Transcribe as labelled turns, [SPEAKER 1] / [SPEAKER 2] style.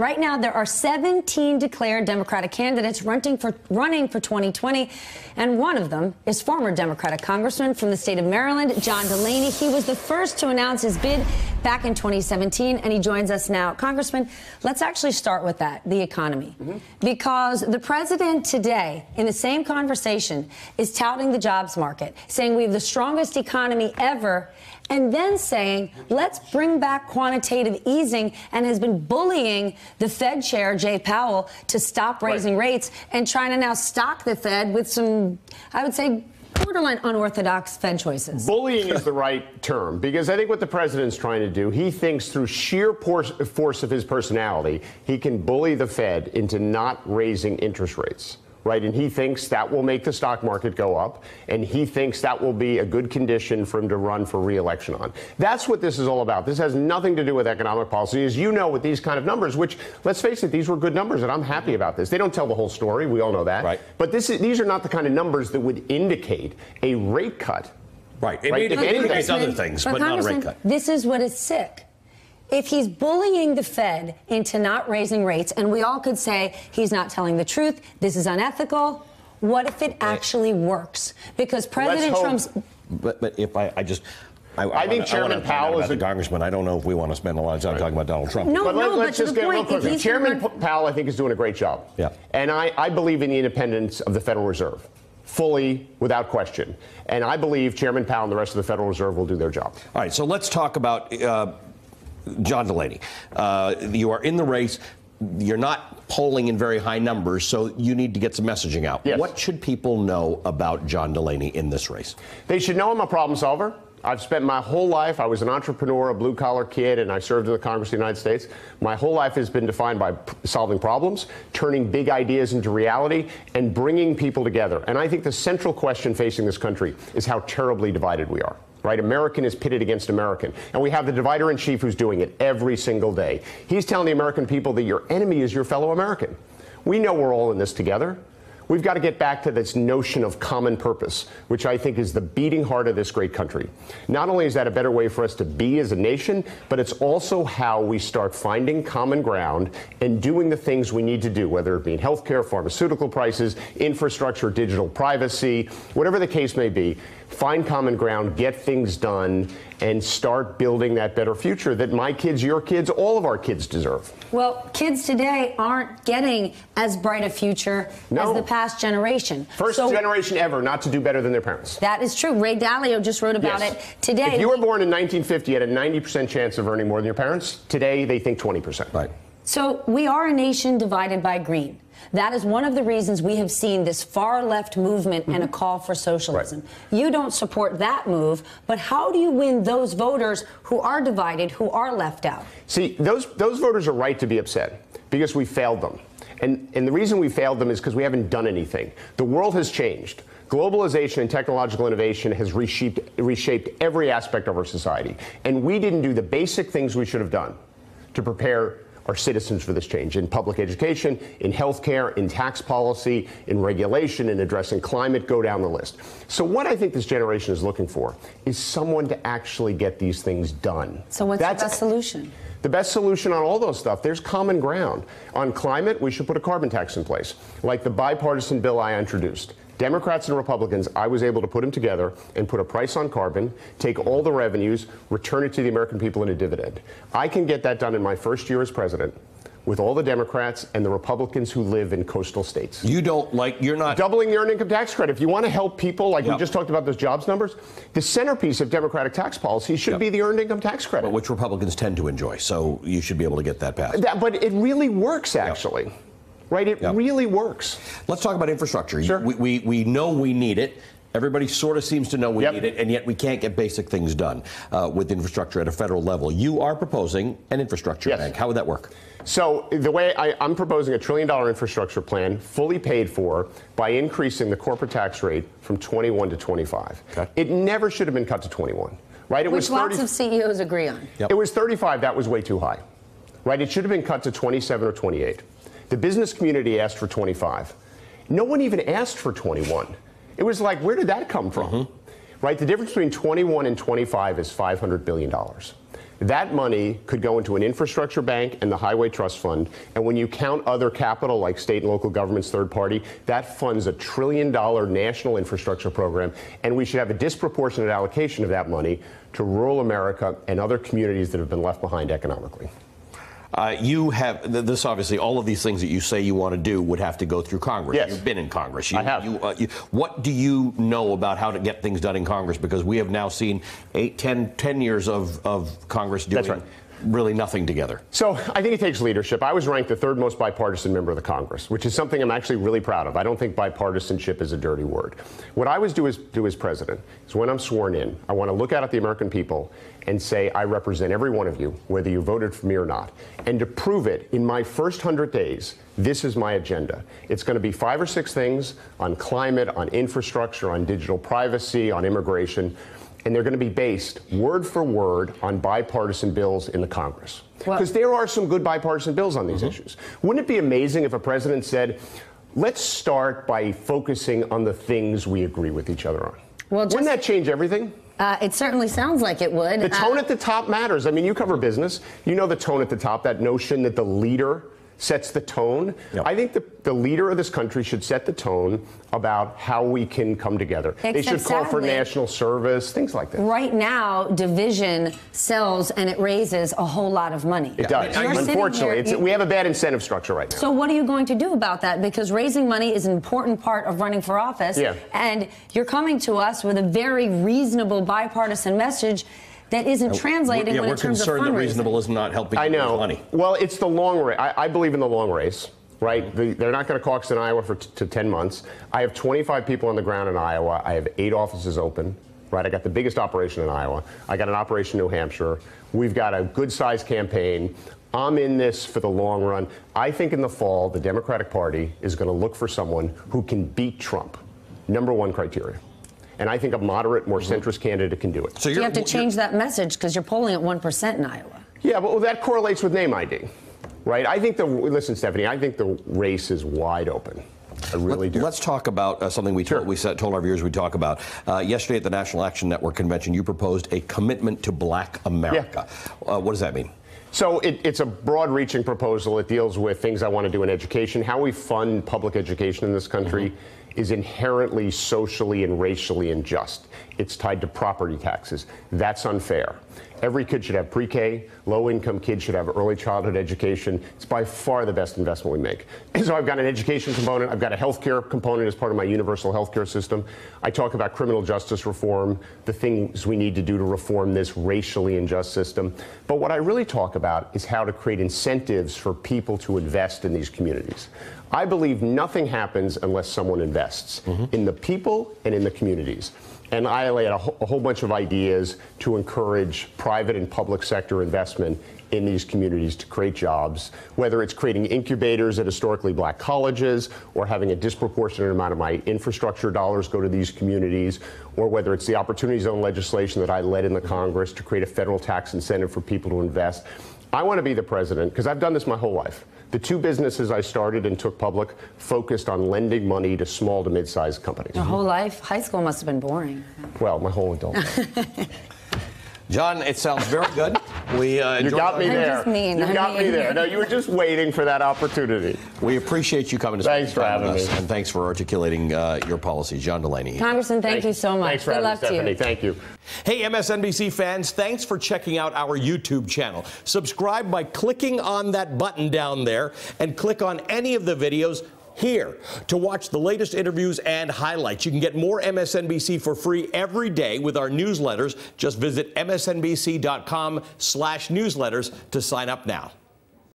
[SPEAKER 1] Right now, there are 17 declared Democratic candidates running for 2020, and one of them is former Democratic Congressman from the state of Maryland, John Delaney. He was the first to announce his bid back in 2017, and he joins us now. Congressman, let's actually start with that, the economy. Because the president today, in the same conversation, is touting the jobs market, saying we have the strongest economy ever, and then saying, let's bring back quantitative easing, and has been bullying the Fed chair, Jay Powell, to stop raising rates and trying to now stock the Fed with some, I would say, borderline unorthodox Fed choices.
[SPEAKER 2] Bullying is the right term, because I think what the president's trying to do, he thinks through sheer force of his personality, he can bully the Fed into not raising interest rates. Right, and he thinks that will make the stock market go up, and he thinks that will be a good condition for him to run for re-election on. That's what this is all about. This has nothing to do with economic policy, as you know, with these kind of numbers, which, let's face it, these were good numbers, and I'm happy about this. They don't tell the whole story. We all know that. Right. But these are not the kind of numbers that would indicate a rate cut.
[SPEAKER 3] Right. It indicates other things, but not a rate cut.
[SPEAKER 1] This is what is sick. If he's bullying the Fed into not raising rates, and we all could say he's not telling the truth, this is unethical, what if it actually works? Because President Trump's...
[SPEAKER 3] But if I
[SPEAKER 2] think Chairman Powell is
[SPEAKER 3] a congressman. I don't know if we want to spend a lot of time talking about Donald Trump.
[SPEAKER 1] No,
[SPEAKER 2] but let's just get real quick. Chairman
[SPEAKER 1] Powell,
[SPEAKER 2] Powell, I think, is doing a great job.
[SPEAKER 3] Yeah.
[SPEAKER 2] And I believe in the independence of the Federal Reserve. Fully, without question. And I believe Chairman Powell and the rest of the Federal Reserve will do their job.
[SPEAKER 3] All right, so let's talk about John Delaney. You are in the race. You're not polling in very high numbers, so you need to get some messaging out.
[SPEAKER 2] Yes.
[SPEAKER 3] What should people know about John Delaney in this race?
[SPEAKER 2] They should know I'm a problem solver. I've spent my whole life, I was an entrepreneur, a blue-collar kid, and I served in the Congress of the United States. My whole life has been defined by solving problems, turning big ideas into reality, and bringing people together. And I think the central question facing this country is how terribly divided we are. Right? American is pitted against American. And we have the divider-in-chief who's doing it every single day. He's telling the American people that your enemy is your fellow American. We know we're all in this together. We've got to get back to this notion of common purpose, which I think is the beating heart of this great country. Not only is that a better way for us to be as a nation, but it's also how we start finding common ground and doing the things we need to do, whether it be in healthcare, pharmaceutical prices, infrastructure, digital privacy, whatever the case may be. Find common ground, get things done, and start building that better future that my kids, your kids, all of our kids deserve.
[SPEAKER 1] Well, kids today aren't getting as bright a future as the past generation.
[SPEAKER 2] First generation ever not to do better than their parents.
[SPEAKER 1] That is true. Ray Dalio just wrote about it today.
[SPEAKER 2] If you were born in 1950, you had a 90% chance of earning more than your parents. Today, they think 20%.
[SPEAKER 3] Right.
[SPEAKER 1] So we are a nation divided by greed. That is one of the reasons we have seen this far-left movement and a call for socialism. Right. You don't support that move, but how do you win those voters who are divided, who are left out?
[SPEAKER 2] See, those voters are right to be upset because we failed them. And the reason we failed them is because we haven't done anything. The world has changed. Globalization and technological innovation has reshaped every aspect of our society. And we didn't do the basic things we should have done to prepare our citizens for this change in public education, in healthcare, in tax policy, in regulation, in addressing climate, go down the list. So what I think this generation is looking for is someone to actually get these things done.
[SPEAKER 1] So what's the best solution?
[SPEAKER 2] The best solution on all those stuff, there's common ground. On climate, we should put a carbon tax in place, like the bipartisan bill I introduced. Democrats and Republicans, I was able to put them together and put a price on carbon, take all the revenues, return it to the American people in a dividend. I can get that done in my first year as president with all the Democrats and the Republicans who live in coastal states.
[SPEAKER 3] You're not...
[SPEAKER 2] Doubling the earned income tax credit. If you want to help people, like we just talked about those jobs numbers, the centerpiece of Democratic tax policy should be the earned income tax credit.
[SPEAKER 3] Which Republicans tend to enjoy, so you should be able to get that passed.
[SPEAKER 2] But it really works, actually. Right? It really works.
[SPEAKER 3] Let's talk about infrastructure.
[SPEAKER 2] Sure.
[SPEAKER 3] We know we need it. Everybody sort of seems to know we need it, and yet we can't get basic things done with infrastructure at a federal level. You are proposing an infrastructure bank. How would that work?
[SPEAKER 2] So the way I'm proposing $1 trillion infrastructure plan, fully paid for by increasing the corporate tax rate from 21 to 25. Okay. It never should have been cut to 21. Right?
[SPEAKER 1] Which lots of CEOs agree on.
[SPEAKER 2] It was 35. That was way too high. Right? It should have been cut to 27 or 28. The business community asked for 25. No one even asked for 21. It was like, where did that come from? Right? The difference between 21 and 25 is $500 billion. That money could go into an infrastructure bank and the Highway Trust Fund. And when you count other capital like state and local governments, third party, that funds $1 trillion national infrastructure program. And we should have a disproportionate allocation of that money to rural America and other communities that have been left behind economically.
[SPEAKER 3] You have this, obviously, all of these things that you say you want to do would have to go through Congress.
[SPEAKER 2] Yes.
[SPEAKER 3] You've been in Congress.
[SPEAKER 2] I have.
[SPEAKER 3] What do you know about how to get things done in Congress? Because we have now seen 10 years of Congress doing really nothing together.
[SPEAKER 2] So I think it takes leadership. I was ranked the third most bipartisan member of the Congress, which is something I'm actually really proud of. I don't think bipartisanship is a dirty word. What I always do as president is when I'm sworn in, I want to look out at the American people and say, I represent every one of you, whether you voted for me or not. And to prove it, in my first 100 days, this is my agenda. It's going to be 5 or 6 things on climate, on infrastructure, on digital privacy, on immigration. And they're going to be based word for word on bipartisan bills in the Congress. Because there are some good bipartisan bills on these issues. Wouldn't it be amazing if a president said, let's start by focusing on the things we agree with each other on? Wouldn't that change everything?
[SPEAKER 1] It certainly sounds like it would.
[SPEAKER 2] The tone at the top matters. I mean, you cover business. You know the tone at the top, that notion that the leader sets the tone. Yep. I think the leader of this country should set the tone about how we can come together. They should call for national service, things like that.
[SPEAKER 1] Right now, division sells and it raises a whole lot of money.
[SPEAKER 2] It does. Unfortunately, we have a bad incentive structure right now.
[SPEAKER 1] So what are you going to do about that? Because raising money is an important part of running for office.
[SPEAKER 2] Yeah.
[SPEAKER 1] And you're coming to us with a very reasonable bipartisan message that isn't translating when it comes to fundraising.
[SPEAKER 3] We're concerned that reasonable is not helping
[SPEAKER 2] raise
[SPEAKER 3] money.
[SPEAKER 2] Well, it's the long race. I believe in the long race, right? They're not going to caucus in Iowa for 10 months. I have 25 people on the ground in Iowa. I have 8 offices open, right? I got the biggest operation in Iowa. I got an operation in New Hampshire. We've got a good-sized campaign. I'm in this for the long run. I think in the fall, the Democratic Party is going to look for someone who can beat Trump. #1 criteria. And I think a moderate, more centrist candidate can do it.
[SPEAKER 1] So you have to change that message because you're polling at 1% in Iowa.
[SPEAKER 2] Yeah, but that correlates with name ID, right? I think listen, Stephanie, I think the race is wide open. I really do.
[SPEAKER 3] Let's talk about something we told our viewers we'd talk about. Yesterday at the National Action Network convention, you proposed a commitment to Black America. Yeah. What does that mean?
[SPEAKER 2] So it's a broad-reaching proposal. It deals with things I want to do in education. How we fund public education in this country is inherently socially and racially unjust. It's tied to property taxes. That's unfair. Every kid should have pre-K. Low-income kids should have early childhood education. It's by far the best investment we make. So I've got an education component. I've got a healthcare component as part of my universal healthcare system. I talk about criminal justice reform, the things we need to do to reform this racially unjust system. But what I really talk about is how to create incentives for people to invest in these communities. I believe nothing happens unless someone invests in the people and in the communities. And I lay out a whole bunch of ideas to encourage private and public sector investment in these communities to create jobs, whether it's creating incubators at historically Black colleges or having a disproportionate amount of my infrastructure dollars go to these communities, or whether it's the Opportunity Zone legislation that I led in the Congress to create a federal tax incentive for people to invest. I want to be the president because I've done this my whole life. The 2 businesses I started and took public focused on lending money to small to mid-sized companies.
[SPEAKER 1] Your whole life? High school must have been boring.
[SPEAKER 2] Well, my whole adult life.
[SPEAKER 3] John, it sounds very good. You
[SPEAKER 2] got me there.
[SPEAKER 1] I'm just mean.
[SPEAKER 2] You got me there. No, you were just waiting for that opportunity.
[SPEAKER 3] We appreciate you coming to
[SPEAKER 2] Thanks for having
[SPEAKER 3] us,
[SPEAKER 2] me.
[SPEAKER 3] and thanks for articulating your policies. John Delaney.
[SPEAKER 1] Congressman, thank you so much.
[SPEAKER 2] Thanks for having me, Stephanie. Thank you.
[SPEAKER 3] Hey, MSNBC fans, thanks for checking out our YouTube channel. Subscribe by clicking on that button down there and click on any of the videos here to watch the latest interviews and highlights. You can get more MSNBC for free every day with our newsletters. Just visit msnbc.com/newsletters to sign up now.